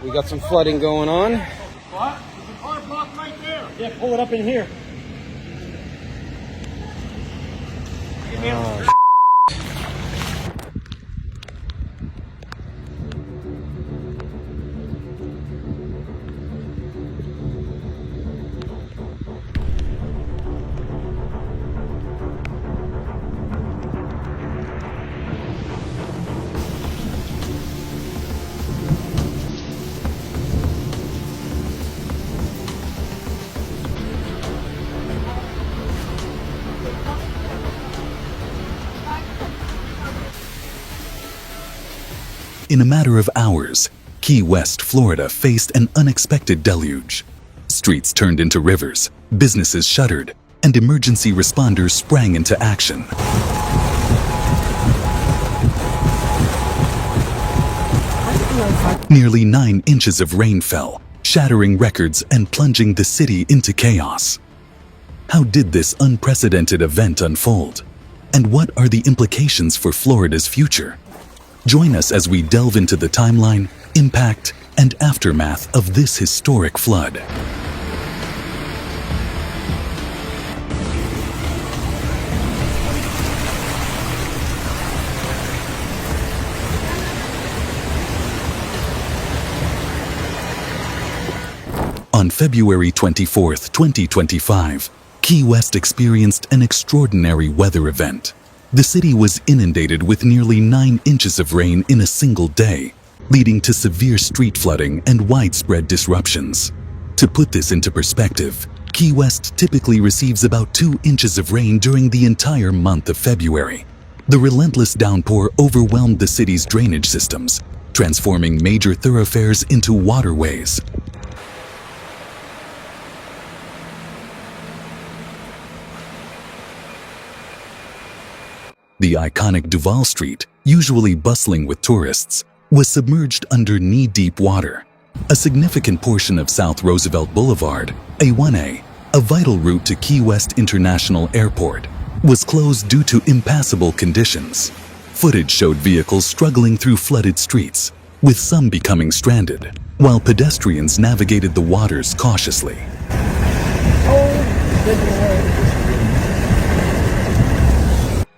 We got some flooding going on. What? There's a car blocked right there. Yeah, pull it up in here. In a matter of hours, Key West, Florida faced an unexpected deluge. Streets turned into rivers, businesses shuttered, and emergency responders sprang into action. Nearly 9 inches of rain fell, shattering records and plunging the city into chaos. How did this unprecedented event unfold? And what are the implications for Florida's future? Join us as we delve into the timeline, impact, and aftermath of this historic flood. On February 24, 2025, Key West experienced an extraordinary weather event. The city was inundated with nearly 9 inches of rain in a single day, leading to severe street flooding and widespread disruptions. To put this into perspective, Key West typically receives about 2 inches of rain during the entire month of February. The relentless downpour overwhelmed the city's drainage systems, transforming major thoroughfares into waterways. The iconic Duval Street, usually bustling with tourists, was submerged under knee-deep water. A significant portion of South Roosevelt Boulevard, A1A, a vital route to Key West International Airport, was closed due to impassable conditions. Footage showed vehicles struggling through flooded streets, with some becoming stranded, while pedestrians navigated the waters cautiously.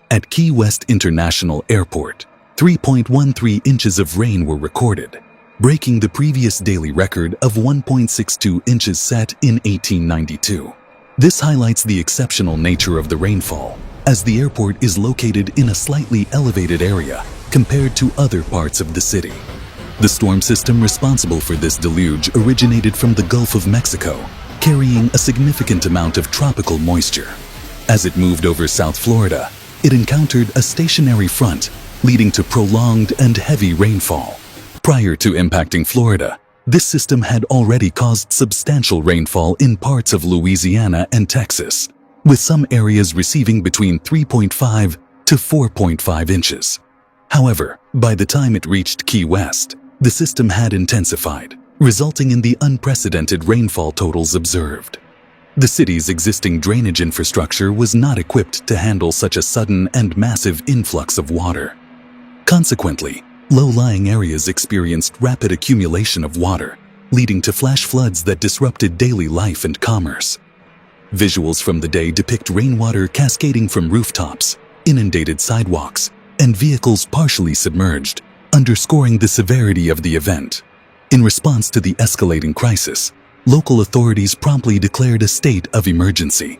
At Key West International Airport, 3.13 inches of rain were recorded, breaking the previous daily record of 1.62 inches set in 1892. This highlights the exceptional nature of the rainfall, as the airport is located in a slightly elevated area compared to other parts of the city. The storm system responsible for this deluge originated from the Gulf of Mexico, carrying a significant amount of tropical moisture. As it moved over South Florida, it encountered a stationary front, leading to prolonged and heavy rainfall. Prior to impacting Florida, this system had already caused substantial rainfall in parts of Louisiana and Texas, with some areas receiving between 3.5 to 4.5 inches. However, by the time it reached Key West, the system had intensified, resulting in the unprecedented rainfall totals observed. The city's existing drainage infrastructure was not equipped to handle such a sudden and massive influx of water. Consequently, low-lying areas experienced rapid accumulation of water, leading to flash floods that disrupted daily life and commerce. Visuals from the day depict rainwater cascading from rooftops, inundated sidewalks, and vehicles partially submerged, underscoring the severity of the event. In response to the escalating crisis, local authorities promptly declared a state of emergency.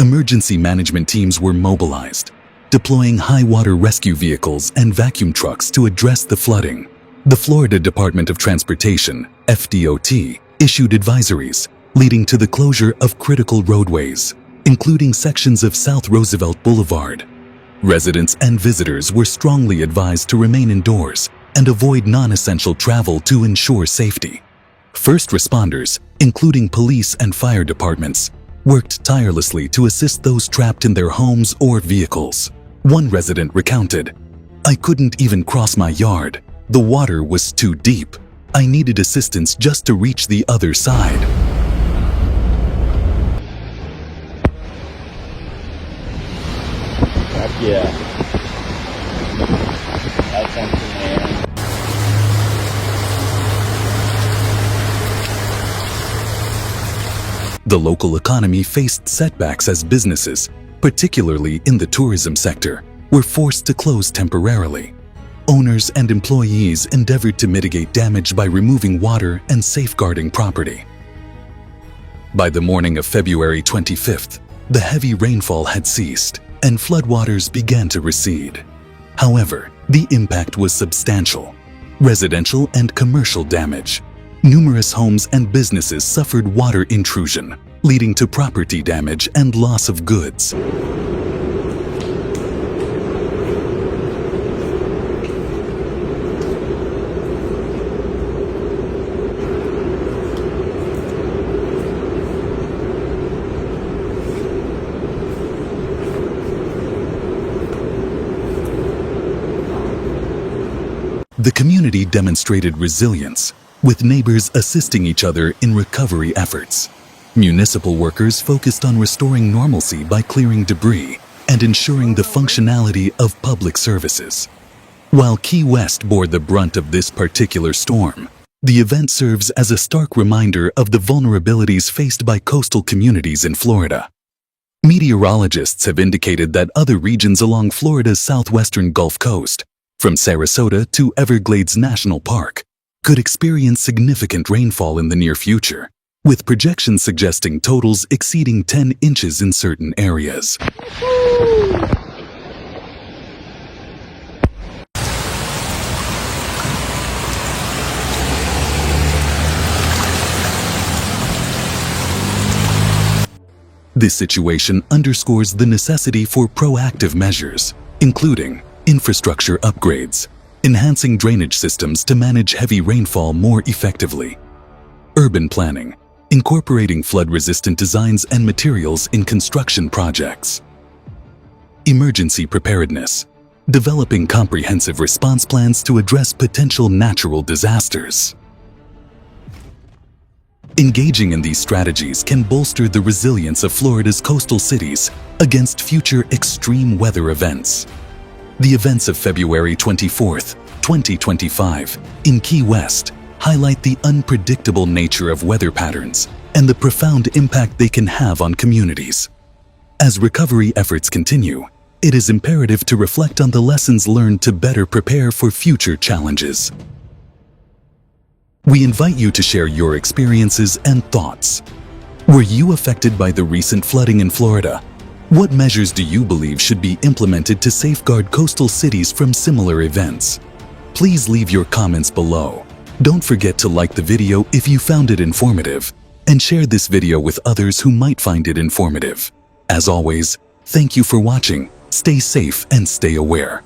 Emergency management teams were mobilized, deploying high-water rescue vehicles and vacuum trucks to address the flooding. The Florida Department of Transportation, FDOT, issued advisories, leading to the closure of critical roadways, including sections of South Roosevelt Boulevard. Residents and visitors were strongly advised to remain indoors and avoid non-essential travel to ensure safety. First responders, including police and fire departments, worked tirelessly to assist those trapped in their homes or vehicles. One resident recounted, "I couldn't even cross my yard. The water was too deep. I needed assistance just to reach the other side." Yeah. That's something, man. The local economy faced setbacks as businesses, particularly in the tourism sector, were forced to close temporarily. Owners and employees endeavored to mitigate damage by removing water and safeguarding property. By the morning of February 25th, the heavy rainfall had ceased and floodwaters began to recede. However, the impact was substantial. Residential and commercial damage. Numerous homes and businesses suffered water intrusion, leading to property damage and loss of goods. The community demonstrated resilience, with neighbors assisting each other in recovery efforts. Municipal workers focused on restoring normalcy by clearing debris and ensuring the functionality of public services. While Key West bore the brunt of this particular storm, the event serves as a stark reminder of the vulnerabilities faced by coastal communities in Florida. Meteorologists have indicated that other regions along Florida's southwestern Gulf Coast, from Sarasota to Everglades National Park, could experience significant rainfall in the near future, with projections suggesting totals exceeding 10 inches in certain areas. This situation underscores the necessity for proactive measures, including infrastructure upgrades, enhancing drainage systems to manage heavy rainfall more effectively, urban planning, incorporating flood-resistant designs and materials in construction projects, emergency preparedness, developing comprehensive response plans to address potential natural disasters. Engaging in these strategies can bolster the resilience of Florida's coastal cities against future extreme weather events. The events of February 24th, 2025, in Key West highlight the unpredictable nature of weather patterns and the profound impact they can have on communities. As recovery efforts continue, it is imperative to reflect on the lessons learned to better prepare for future challenges. We invite you to share your experiences and thoughts. Were you affected by the recent flooding in Florida? What measures do you believe should be implemented to safeguard coastal cities from similar events? Please leave your comments below. Don't forget to like the video if you found it informative, and share this video with others who might find it informative. As always, thank you for watching. Stay safe and stay aware.